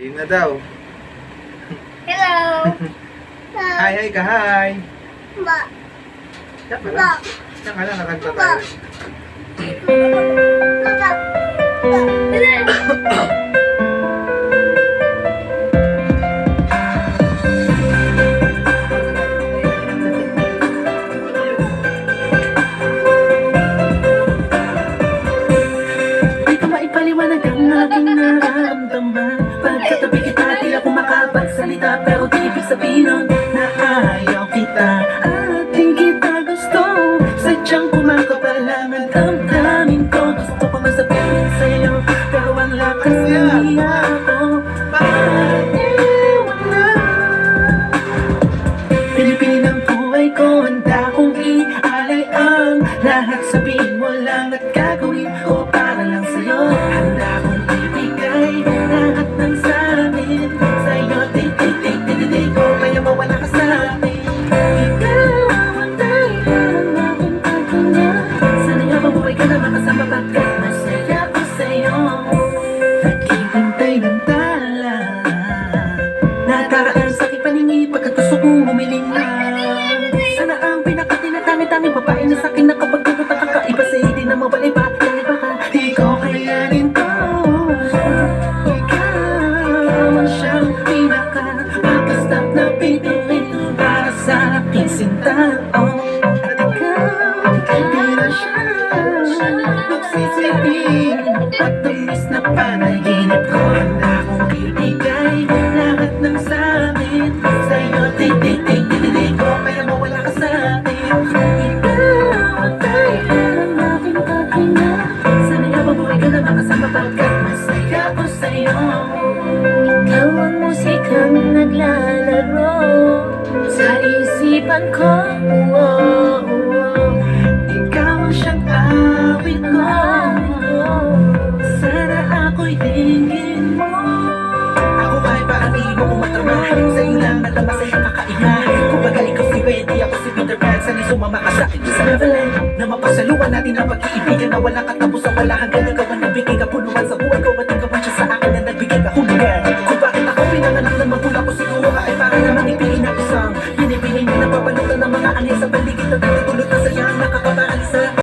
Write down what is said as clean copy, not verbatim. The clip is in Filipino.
Yun na daw. Hello. Hi, hi ka, hi. Ba. Diyan ka lang. Diyan ka lang, nakanta tayo. Di ko maipaliwanag ang aking nararamdaman. Pagkatabi kita, di ako makapagsalita. Pero di ibig sabihin nun na ayaw kita at di kita gusto. Sadyang kumakapalang ang damdamin ko. Gusto ko masabihin sa'yo, pero ang lakas na hiya ko. Pag-iwanan, Pilipin ang buhay ko, handa kong ialay ang lahat. Sabihin mo lang at gagawin ko para lang sa'yo. Handa kong ibigay lahat ng sa'min sa'yo. Di ko kaya mawala ka sa'min. Ikaw ang dahilan ng aking paghinga. Sana'y mabuhay ka na makasama pagkat masaya ko sa'yo. Naghihintay ng tala, nadaraan sa aking paningin pagkat gusto kong humiling na. Sana ang pinakatinatangin-tanging babae na sa'kin na kapag gugulat ang kakaiba sa'yo di na mawalay pa. Dahil baka di ko kayanin to. Ikaw ang siyang pinaka-makastap na pintuin para sa aking sinta. At ikaw, di na siya magsisilbing matamis na panaginip ko. Handa kong ibigay lahat ng sa'min sa'yo. Di ko kaya mawala ka sa'kin. Ikaw ang dahilan ng aking paghinga. Sana'y mabuhay ka na makasama pagkat masaya ko sa'yo. Ikaw ang musikang naglalaro sa isipan ko. Ikaw ang siyang awit ko. Sana ako'y hingin mo. Ako kahit parang di mo umatama. Sa'yo lang nalamang sa'yo kakaiba. Kumbaga ikaw si Wendy, ako si Peter Pan. Sana'y sumama ka sa'kin sa Neverland. Na mapasaluan natin ang pag-iibigan na walang katapusan, wala hanggang ikaw ang nabigay kapunuan sa buhay ko.